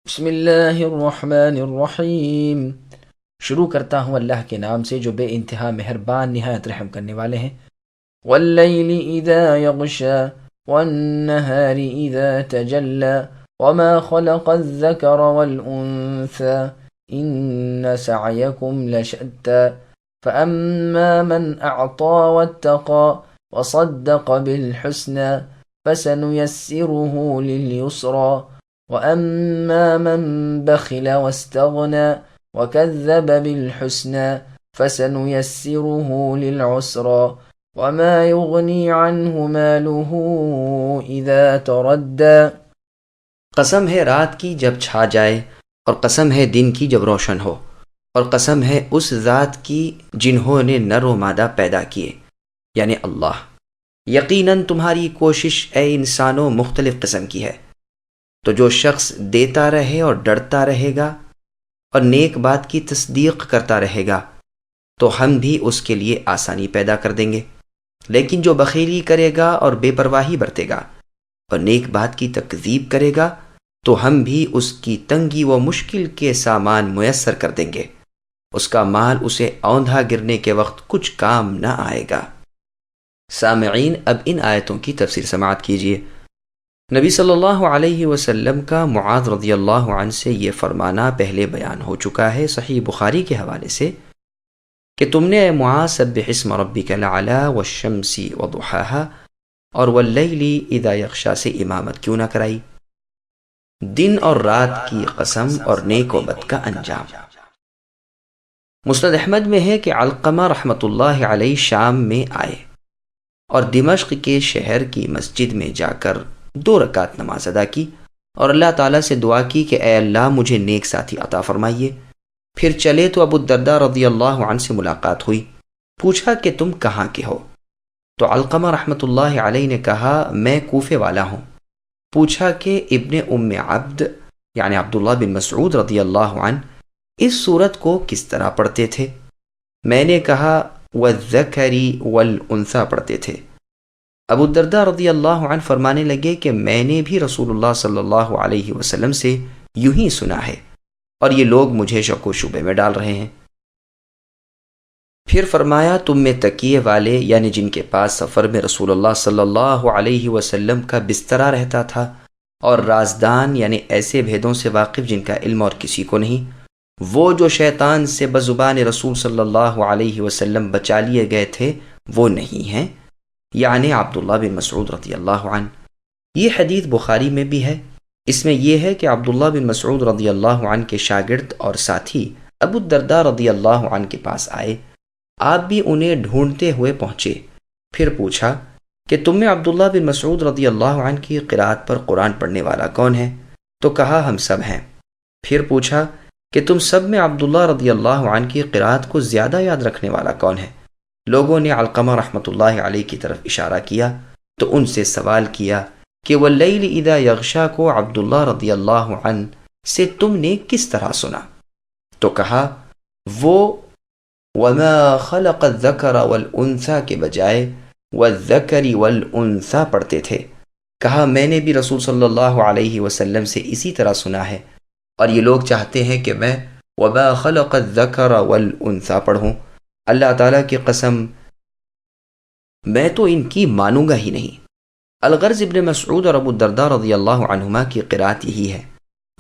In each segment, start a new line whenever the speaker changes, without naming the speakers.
بسم اللہ الرحمن الرحیم۔ شروع کرتا ہوں اللہ کے نام سے جو بے انتہا مہربان نہایت رحم کرنے والے ہیں۔ واللیل اذا یغشا والنہار اذا تجلی وما خلق الذکر والانثى ان سعیکم لشتى فاما من اعطى واتقى وصدق بالحسنى فسنيسره لليسرى وَأَمَّا مَن بَخِلَ وَاسْتَغْنَى وَكَذَّبَ بِالْحُسْنَى فَسَنُيَسِّرُهُ لِلْعُسْرَى وَمَا يُغْنِي عَنْهُ مَالُهُ إِذَا تَرَدَّى۔
قسم ہے رات کی جب چھا جائے، اور قسم ہے دن کی جب روشن ہو، اور قسم ہے اس ذات کی جنہوں نے نر و مادہ پیدا کیے، یعنی اللہ۔ یقیناً تمہاری کوشش اے انسانوں مختلف قسم کی ہے، تو جو شخص دیتا رہے اور ڈرتا رہے گا اور نیک بات کی تصدیق کرتا رہے گا تو ہم بھی اس کے لیے آسانی پیدا کر دیں گے، لیکن جو بخیلی کرے گا اور بے پرواہی برتے گا اور نیک بات کی تکذیب کرے گا تو ہم بھی اس کی تنگی و مشکل کے سامان میسر کر دیں گے، اس کا مال اسے اوندھا گرنے کے وقت کچھ کام نہ آئے گا۔ سامعین، اب ان آیتوں کی تفسیر سماعت کیجیے۔ نبی صلی اللہ علیہ وسلم کا معاذ رضی اللہ عنہ سے یہ فرمانا پہلے بیان ہو چکا ہے صحیح بخاری کے حوالے سے کہ تم نے اے معاذ سبح اسم ربک الاعلی والشمس وضحاها اور واللیل اذا یغشا سے امامت کیوں نہ کرائی؟ دن اور رات کی قسم اور نیک و بد کا انجام۔ مسند احمد میں ہے کہ علقمہ رحمۃ اللہ علیہ شام میں آئے اور دمشق کے شہر کی مسجد میں جا کر 2 رکعت نماز ادا کی اور اللہ تعالیٰ سے دعا کی کہ اے اللہ مجھے نیک ساتھی عطا فرمائیے۔ پھر چلے تو ابو الدرداء رضی اللہ عنہ سے ملاقات ہوئی، پوچھا کہ تم کہاں کے ہو؟ تو علقمہ رحمۃ اللہ علیہ نے کہا میں کوفے والا ہوں۔ پوچھا کہ ابن ام عبد یعنی عبداللہ بن مسعود رضی اللہ عنہ اس سورت کو کس طرح پڑھتے تھے؟ میں نے کہا والذکری والانثی پڑھتے تھے۔ ابو الدرداء رضی اللہ عنہ فرمانے لگے کہ میں نے بھی رسول اللہ صلی اللہ علیہ وسلم سے یوں ہی سنا ہے اور یہ لوگ مجھے شک و شبے میں ڈال رہے ہیں۔ پھر فرمایا تم میں تکیے والے یعنی جن کے پاس سفر میں رسول اللہ صلی اللہ علیہ وسلم کا بسترا رہتا تھا، اور رازدان یعنی ایسے بھیدوں سے واقف جن کا علم اور کسی کو نہیں، وہ جو شیطان سے بزبان رسول صلی اللہ علیہ وسلم بچا لیے گئے تھے وہ نہیں ہیں، یعنی عبداللہ بن مسعود رضی اللہ عنہ۔ یہ حدیث بخاری میں بھی ہے۔ اس میں یہ ہے کہ عبداللہ بن مسعود رضی اللہ عنہ کے شاگرد اور ساتھی ابو الدرداء رضی اللہ عنہ کے پاس آئے، آپ بھی انہیں ڈھونڈتے ہوئے پہنچے۔ پھر پوچھا کہ تم میں عبداللہ بن مسعود رضی اللہ عنہ کی قرات پر قرآن پڑھنے والا کون ہے؟ تو کہا ہم سب ہیں۔ پھر پوچھا کہ تم سب میں عبداللہ رضی اللہ عنہ کی قرات کو زیادہ یاد رکھنے والا کون ہے؟ لوگوں نے علقمہ رحمۃ اللہ علیہ کی طرف اشارہ کیا تو ان سے سوال کیا کہ واللیل اذا یغشا کو عبداللہ رضی اللہ عنہ سے تم نے کس طرح سنا؟ تو کہا وہ وما خلق الذکر والانثی کے بجائے والذکر والانثی پڑھتے تھے۔ کہا میں نے بھی رسول صلی اللہ علیہ وسلم سے اسی طرح سنا ہے، اور یہ لوگ چاہتے ہیں کہ میں وما خلق الذکر والانثی پڑھوں۔ اللہ تعالیٰ کی قسم میں تو ان کی مانوں گا ہی نہیں۔ الغرض ابن مسعود اور ابو الدرداء رضی اللہ عنہما کی قرات یہی ہے،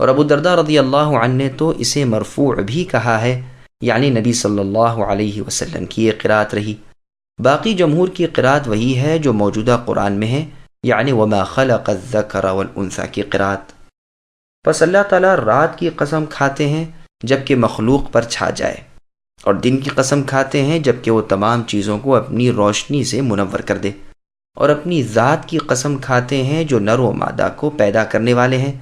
اور ابو الدرداء رضی اللہ عنہ نے تو اسے مرفوع بھی کہا ہے، یعنی نبی صلی اللہ علیہ وسلم کی یہ قرات رہی۔ باقی جمہور کی قرات وہی ہے جو موجودہ قرآن میں ہے، یعنی وما خلق الذکر والانثی کی قرات۔ پس اللہ تعالیٰ رات کی قسم کھاتے ہیں جبکہ مخلوق پر چھا جائے، اور دن کی قسم کھاتے ہیں جبکہ وہ تمام چیزوں کو اپنی روشنی سے منور کر دے، اور اپنی ذات کی قسم کھاتے ہیں جو نر و مادہ کو پیدا کرنے والے ہیں،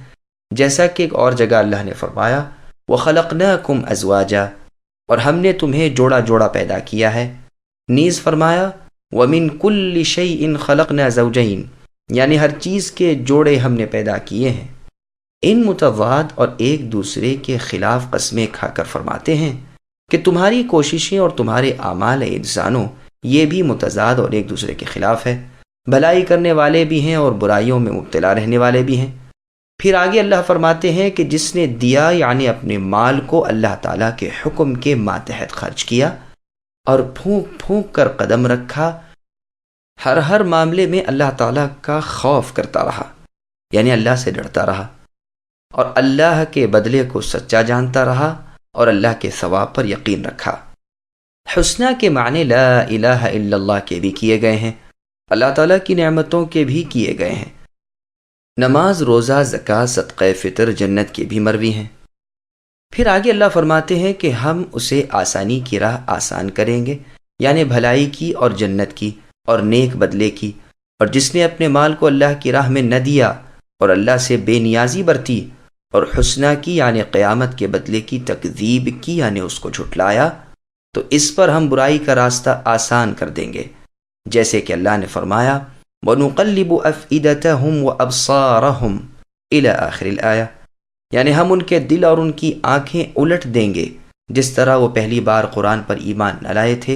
جیسا کہ ایک اور جگہ اللہ نے فرمایا وَخَلَقْنَاكُمْ أَزْوَاجًا اور ہم نے تمہیں جوڑا جوڑا پیدا کیا ہے۔ نیز فرمایا وَمِن كُلِّ شَيْءٍ خَلَقْنَا زَوْجَيْنِ یعنی ہر چیز کے جوڑے ہم نے پیدا کیے ہیں۔ ان متضاد اور ایک دوسرے کے خلاف قسمیں کھا کر فرماتے ہیں کہ تمہاری کوششیں اور تمہارے اعمال انسانوں یہ بھی متضاد اور ایک دوسرے کے خلاف ہے، بھلائی کرنے والے بھی ہیں اور برائیوں میں مبتلا رہنے والے بھی ہیں۔ پھر آگے اللہ فرماتے ہیں کہ جس نے دیا یعنی اپنے مال کو اللہ تعالیٰ کے حکم کے ماتحت خرچ کیا اور پھونک پھونک کر قدم رکھا، ہر معاملے میں اللہ تعالیٰ کا خوف کرتا رہا، یعنی اللہ سے ڈرتا رہا، اور اللہ کے بدلے کو سچا جانتا رہا اور اللہ کے ثواب پر یقین رکھا۔ حسنہ کے معنی لا الہ الا اللہ کے بھی کیے گئے ہیں، اللہ تعالیٰ کی نعمتوں کے بھی کیے گئے ہیں۔ نماز، روزہ، زکوٰۃ، صدقہ فطر جنت کے بھی مروی ہیں۔ پھر آگے اللہ فرماتے ہیں کہ ہم اسے آسانی کی راہ آسان کریں گے، یعنی بھلائی کی اور جنت کی اور نیک بدلے کی، اور جس نے اپنے مال کو اللہ کی راہ میں نہ دیا اور اللہ سے بے نیازی برتی اور حسنہ کی یعنی قیامت کے بدلے کی تکذیب کی یعنی اس کو جھٹلایا، تو اس پر ہم برائی کا راستہ آسان کر دیں گے، جیسے کہ اللہ نے فرمایا وَنُقَلِّبُ أَفْئِدَتَهُمْ وَأَبْصَارَهُمْ إِلَى آخر الآیہ، یعنی ہم ان کے دل اور ان کی آنکھیں الٹ دیں گے جس طرح وہ پہلی بار قرآن پر ایمان نہ لائے تھے،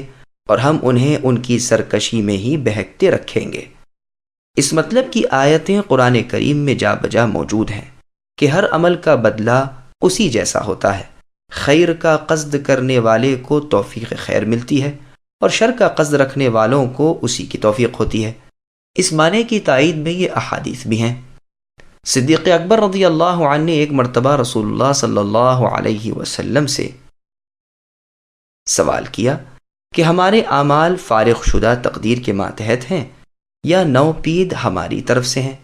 اور ہم انہیں ان کی سرکشی میں ہی بہکتے رکھیں گے۔ اس مطلب کی آیتیں قرآن کریم میں جا بجا موجود ہیں کہ ہر عمل کا بدلہ اسی جیسا ہوتا ہے۔ خیر کا قصد کرنے والے کو توفیق خیر ملتی ہے اور شر کا قصد رکھنے والوں کو اسی کی توفیق ہوتی ہے۔ اس معنی کی تائید میں یہ احادیث بھی ہیں۔ صدیق اکبر رضی اللہ عنہ نے ایک مرتبہ رسول اللہ صلی اللہ علیہ وسلم سے سوال کیا کہ ہمارے اعمال فارغ شدہ تقدیر کے ماتحت ہیں یا نوپید ہماری طرف سے ہیں؟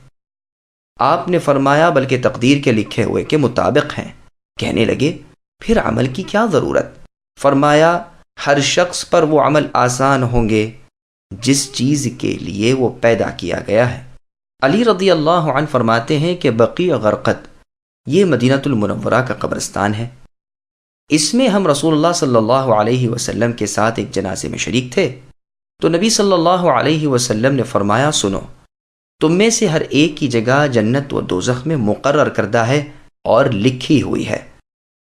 آپ نے فرمایا بلکہ تقدیر کے لکھے ہوئے کے مطابق ہیں۔ کہنے لگے پھر عمل کی کیا ضرورت؟ فرمایا ہر شخص پر وہ عمل آسان ہوں گے جس چیز کے لیے وہ پیدا کیا گیا ہے۔ علی رضی اللہ عنہ فرماتے ہیں کہ بقیع غرقد یہ مدینہ المنورہ کا قبرستان ہے۔ اس میں ہم رسول اللہ صلی اللہ علیہ وسلم کے ساتھ ایک جنازے میں شریک تھے، تو نبی صلی اللہ علیہ وسلم نے فرمایا سنو، تم میں سے ہر ایک کی جگہ جنت و دوزخ میں مقرر کردہ ہے اور لکھی ہوئی ہے۔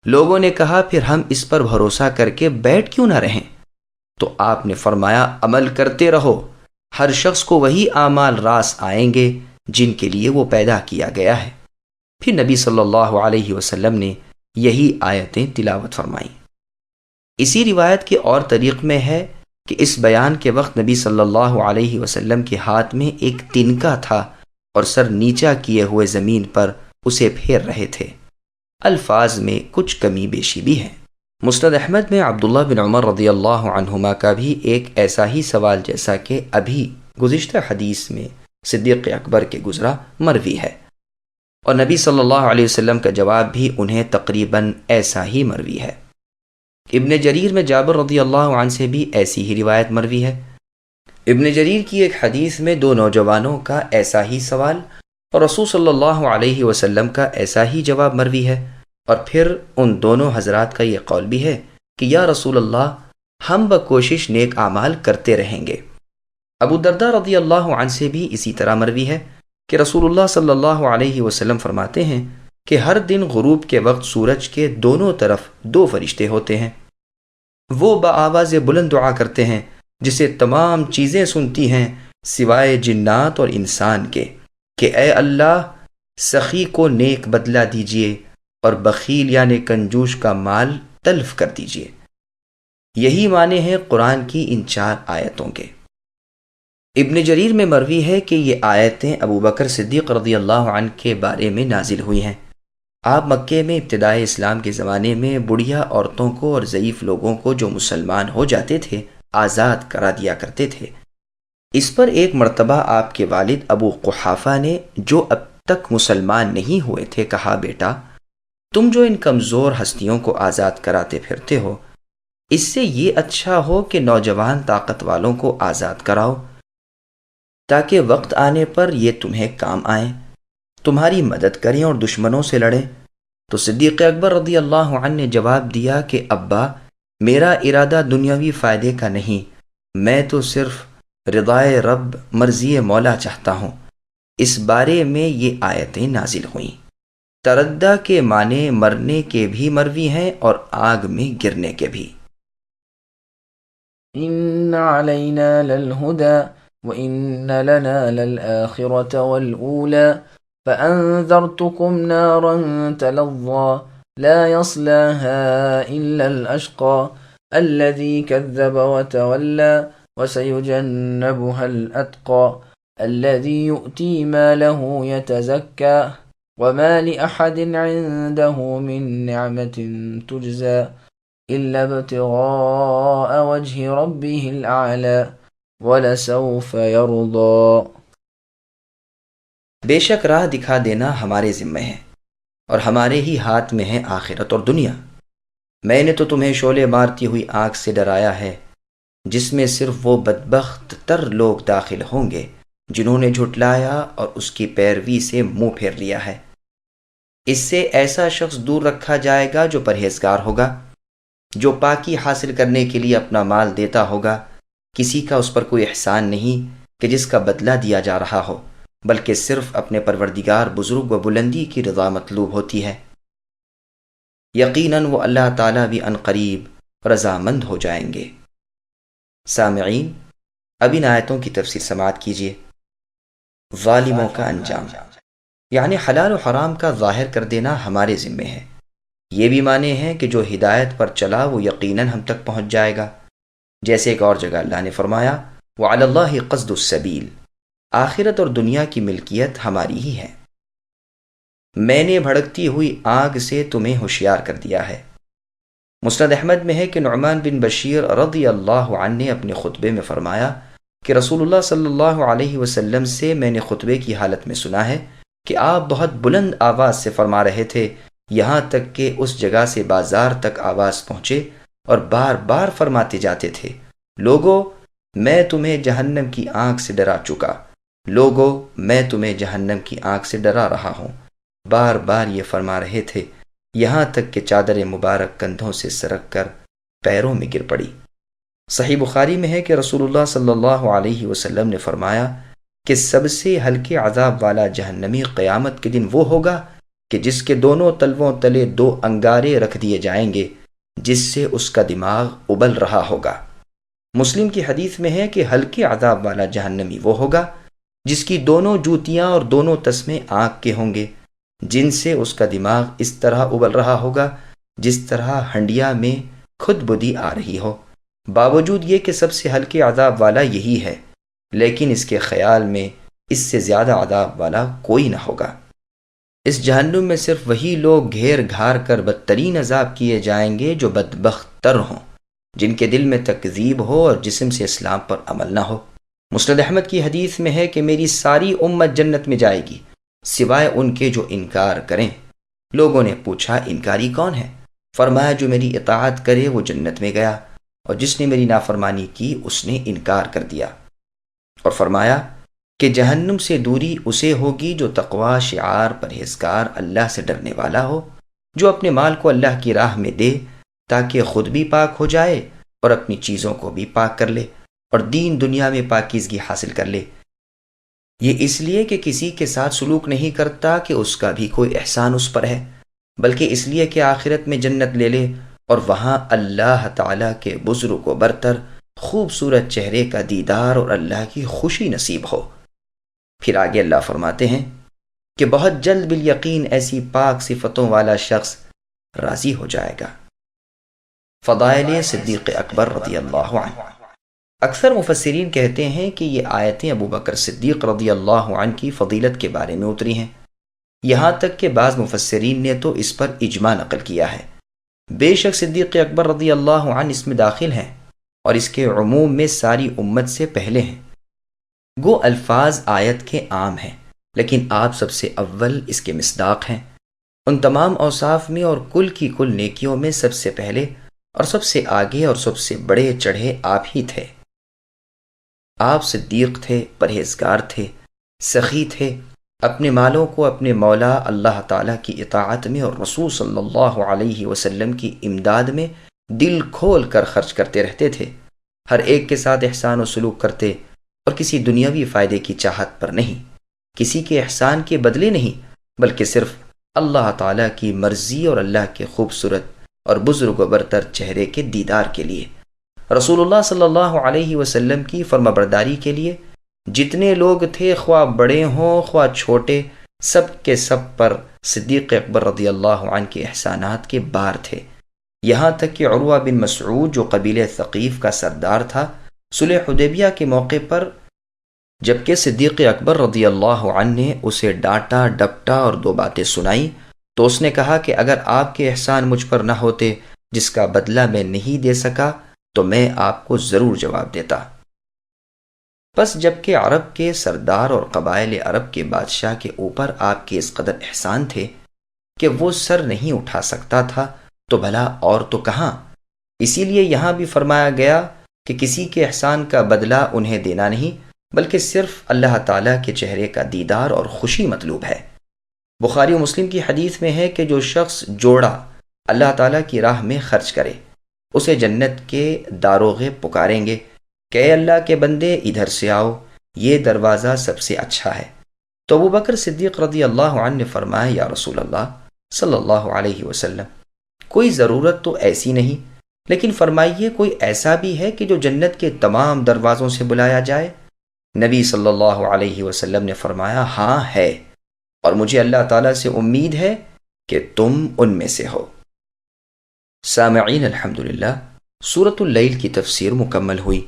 لوگوں نے کہا پھر ہم اس پر بھروسہ کر کے بیٹھ کیوں نہ رہیں؟ تو آپ نے فرمایا عمل کرتے رہو، ہر شخص کو وہی اعمال راس آئیں گے جن کے لیے وہ پیدا کیا گیا ہے۔ پھر نبی صلی اللہ علیہ وسلم نے یہی آیتیں تلاوت فرمائیں۔ اسی روایت کے اور طریق میں ہے کہ اس بیان کے وقت نبی صلی اللہ علیہ وسلم کے ہاتھ میں ایک تنکا تھا اور سر نیچا کیے ہوئے زمین پر اسے پھیر رہے تھے۔ الفاظ میں کچھ کمی بیشی بھی ہے۔ مسند احمد میں عبداللہ بن عمر رضی اللہ عنہما کا بھی ایک ایسا ہی سوال جیسا کہ ابھی گزشتہ حدیث میں صدیق اکبر کے گزرا مروی ہے، اور نبی صلی اللہ علیہ وسلم کا جواب بھی انہیں تقریباً ایسا ہی مروی ہے۔ ابن جریر میں جابر رضی اللہ عنہ سے بھی ایسی ہی روایت مروی ہے۔ ابن جریر کی ایک حدیث میں دو نوجوانوں کا ایسا ہی سوال اور رسول صلی اللہ علیہ وسلم کا ایسا ہی جواب مروی ہے، اور پھر ان دونوں حضرات کا یہ قول بھی ہے کہ یا رسول اللہ ہم بکوشش نیک اعمال کرتے رہیں گے۔ ابو درداء رضی اللہ عنہ سے بھی اسی طرح مروی ہے کہ رسول اللہ صلی اللہ علیہ وسلم فرماتے ہیں کہ ہر دن غروب کے وقت سورج کے دونوں طرف دو فرشتے ہوتے ہیں، وہ بآواز بلند دعا کرتے ہیں جسے تمام چیزیں سنتی ہیں سوائے جنات اور انسان کے، کہ اے اللہ سخی کو نیک بدلہ دیجئے اور بخیل یعنی کنجوش کا مال تلف کر دیجئے۔ یہی معنی ہے قرآن کی ان 4 آیتوں کے۔ ابن جریر میں مروی ہے کہ یہ آیتیں ابو بکر صدیق رضی اللہ عنہ کے بارے میں نازل ہوئی ہیں۔ آپ مکے میں ابتدائے اسلام کے زمانے میں بڑھیا عورتوں کو اور ضعیف لوگوں کو جو مسلمان ہو جاتے تھے آزاد کرا دیا کرتے تھے۔ اس پر ایک مرتبہ آپ کے والد ابو قحافہ نے جو اب تک مسلمان نہیں ہوئے تھے کہا بیٹا تم جو ان کمزور ہستیوں کو آزاد کراتے پھرتے ہو، اس سے یہ اچھا ہو کہ نوجوان طاقت والوں کو آزاد کراؤ تاکہ وقت آنے پر یہ تمہیں کام آئیں، تمہاری مدد کریں اور دشمنوں سے لڑیں۔ تو صدیق اکبر رضی اللہ عنہ نے جواب دیا کہ ابا میرا ارادہ دنیاوی فائدے کا نہیں، میں تو صرف رضائے رب مرضی مولا چاہتا ہوں۔ اس بارے میں یہ آیتیں نازل ہوئیں۔ تردہ کے معنی مرنے کے بھی مروی ہیں اور آگ میں گرنے کے بھی۔
ان علینا للہدی وان لنا للآخرة والأولى فأنذرتكم نارا تلظى لا يصلاها إلا الأشقى الذي كذب وتولى وسيجنبها الأتقى الذي يؤتي ماله يتزكى وما لأحد عنده من نعمة تجزى إلا ابتغاء وجه ربه الأعلى وَلَسَوْفَ يَرْضَى۔
بے شک راہ دکھا دینا ہمارے ذمہ ہے اور ہمارے ہی ہاتھ میں ہے آخرت اور دنیا۔ میں نے تو تمہیں شعلے مارتی ہوئی آنکھ سے ڈرایا ہے جس میں صرف وہ بدبخت تر لوگ داخل ہوں گے جنہوں نے جھٹلایا اور اس کی پیروی سے منہ پھیر لیا ہے۔ اس سے ایسا شخص دور رکھا جائے گا جو پرہیزگار ہوگا، جو پاکی حاصل کرنے کے لیے اپنا مال دیتا ہوگا۔ کسی کا اس پر کوئی احسان نہیں کہ جس کا بدلہ دیا جا رہا ہو، بلکہ صرف اپنے پروردگار بزرگ و بلندی کی رضا مطلوب ہوتی ہے۔ یقیناً وہ اللہ تعالیٰ بھی عنقریب رضامند ہو جائیں گے۔ سامعین، اب ان آیتوں کی تفسیر سماعت کیجیے۔ ظالموں کا انجام، یعنی حلال و حرام کا ظاہر کر دینا ہمارے ذمے ہے۔ یہ بھی معنی ہے کہ جو ہدایت پر چلا وہ یقیناً ہم تک پہنچ جائے گا۔ جیسے ایک اور جگہ اللہ نے فرمایا وَعَلَى اللَّهِ قَصْدُ السَّبِيلِ، آخرت اور دنیا کی ملکیت ہماری ہی ہے۔ میں نے بھڑکتی ہوئی آگ سے تمہیں ہوشیار کر دیا ہے۔ مسند احمد میں ہے کہ نعمان بن بشیر رضی اللہ عنہ نے اپنے خطبے میں فرمایا کہ رسول اللہ صلی اللہ علیہ وسلم سے میں نے خطبے کی حالت میں سنا ہے کہ آپ بہت بلند آواز سے فرما رہے تھے، یہاں تک کہ اس جگہ سے بازار تک آواز پہنچے اور بار بار فرماتے جاتے تھے، لوگو میں تمہیں جہنم کی آنکھ سے ڈرا چکا، لوگو میں تمہیں جہنم کی آنکھ سے ڈرا رہا ہوں۔ بار بار یہ فرما رہے تھے یہاں تک کہ چادر مبارک کندھوں سے سرک کر پیروں میں گر پڑی۔ صحیح بخاری میں ہے کہ رسول اللہ صلی اللہ علیہ وسلم نے فرمایا کہ سب سے ہلکے عذاب والا جہنمی قیامت کے دن وہ ہوگا کہ جس کے دونوں تلووں تلے 2 انگارے رکھ دیے جائیں گے جس سے اس کا دماغ ابل رہا ہوگا۔ مسلم کی حدیث میں ہے کہ ہلکے عذاب والا جہنمی وہ ہوگا جس کی دونوں جوتیاں اور دونوں تسمے آگ کے ہوں گے، جن سے اس کا دماغ اس طرح ابل رہا ہوگا جس طرح ہنڈیا میں خود بدی آ رہی ہو۔ باوجود یہ کہ سب سے ہلکے عذاب والا یہی ہے، لیکن اس کے خیال میں اس سے زیادہ عذاب والا کوئی نہ ہوگا۔ اس جہنم میں صرف وہی لوگ گھیر گھار کر بدترین عذاب کیے جائیں گے جو بدبخت تر ہوں، جن کے دل میں تکذیب ہو اور جسم سے اسلام پر عمل نہ ہو۔ مسند احمد کی حدیث میں ہے کہ میری ساری امت جنت میں جائے گی سوائے ان کے جو انکار کریں۔ لوگوں نے پوچھا انکاری کون ہے؟ فرمایا جو میری اطاعت کرے وہ جنت میں گیا، اور جس نے میری نافرمانی کی اس نے انکار کر دیا۔ اور فرمایا کہ جہنم سے دوری اسے ہوگی جو تقوی شعار پرہیزگار اللہ سے ڈرنے والا ہو، جو اپنے مال کو اللہ کی راہ میں دے تاکہ خود بھی پاک ہو جائے اور اپنی چیزوں کو بھی پاک کر لے اور دین دنیا میں پاکیزگی حاصل کر لے۔ یہ اس لیے کہ کسی کے ساتھ سلوک نہیں کرتا کہ اس کا بھی کوئی احسان اس پر ہے، بلکہ اس لیے کہ آخرت میں جنت لے لے اور وہاں اللہ تعالیٰ کے بزرگ و برتر خوبصورت چہرے کا دیدار اور اللہ کی خوشی نصیب ہو۔ پھر آگے اللہ فرماتے ہیں کہ بہت جلد بالیقین ایسی پاک صفتوں والا شخص راضی ہو جائے گا۔ فضائل صدیق اکبر رضی اللہ عنہ۔ اکثر مفسرین کہتے ہیں کہ یہ آیتیں ابو بکر صدیق رضی اللہ عنہ کی فضیلت کے بارے میں اتری ہیں، یہاں تک کہ بعض مفسرین نے تو اس پر اجماع نقل کیا ہے۔ بے شک صدیق اکبر رضی اللہ عنہ اس میں داخل ہیں اور اس کے عموم میں ساری امت سے پہلے ہیں۔ گو الفاظ آیت کے عام ہیں، لیکن آپ سب سے اول اس کے مصداق ہیں۔ ان تمام اوصاف میں اور کل کی کل نیکیوں میں سب سے پہلے اور سب سے آگے اور سب سے بڑے چڑھے آپ ہی تھے۔ آپ صدیق تھے، پرہیزگار تھے، سخی تھے، اپنے مالوں کو اپنے مولا اللہ تعالیٰ کی اطاعت میں اور رسول صلی اللہ علیہ وسلم کی امداد میں دل کھول کر خرچ کرتے رہتے تھے، ہر ایک کے ساتھ احسان و سلوک کرتے اور کسی دنیاوی فائدے کی چاہت پر نہیں، کسی کے احسان کے بدلے نہیں، بلکہ صرف اللہ تعالیٰ کی مرضی اور اللہ کے خوبصورت اور بزرگ و برتر چہرے کے دیدار کے لیے، رسول اللہ صلی اللہ علیہ وسلم کی فرمانبرداری کے لیے۔ جتنے لوگ تھے خواہ بڑے ہوں خواہ چھوٹے، سب کے سب پر صدیق اکبر رضی اللہ عنہ کے احسانات کے بار تھے، یہاں تک کہ عروہ بن مسعود جو قبیلہ ثقیف کا سردار تھا، صلح حدیبیہ کے موقع پر جبکہ صدیق اکبر رضی اللہ عنہ نے اسے ڈانٹا ڈپٹا اور 2 باتیں سنائیں تو اس نے کہا کہ اگر آپ کے احسان مجھ پر نہ ہوتے جس کا بدلہ میں نہیں دے سکا تو میں آپ کو ضرور جواب دیتا۔ بس جبکہ عرب کے سردار اور قبائل عرب کے بادشاہ کے اوپر آپ کے اس قدر احسان تھے کہ وہ سر نہیں اٹھا سکتا تھا تو بھلا اور تو کہاں۔ اسی لیے یہاں بھی فرمایا گیا کہ کسی کے احسان کا بدلہ انہیں دینا نہیں بلکہ صرف اللہ تعالیٰ کے چہرے کا دیدار اور خوشی مطلوب ہے۔ بخاری و مسلم کی حدیث میں ہے کہ جو شخص جوڑا اللہ تعالیٰ کی راہ میں خرچ کرے اسے جنت کے داروغے پکاریں گے کہ اے اللہ کے بندے ادھر سے آؤ، یہ دروازہ سب سے اچھا ہے۔ تو ابو بکر صدیق رضی اللہ عنہ نے فرمایا یا رسول اللہ صلی اللہ علیہ وسلم، کوئی ضرورت تو ایسی نہیں، لیکن فرمائیے کوئی ایسا بھی ہے کہ جو جنت کے تمام دروازوں سے بلایا جائے؟ نبی صلی اللہ علیہ وسلم نے فرمایا ہاں ہے، اور مجھے اللہ تعالیٰ سے امید ہے کہ تم ان میں سے ہو۔ سامعین الحمدللہ، سورۃ اللیل کی تفسیر مکمل ہوئی۔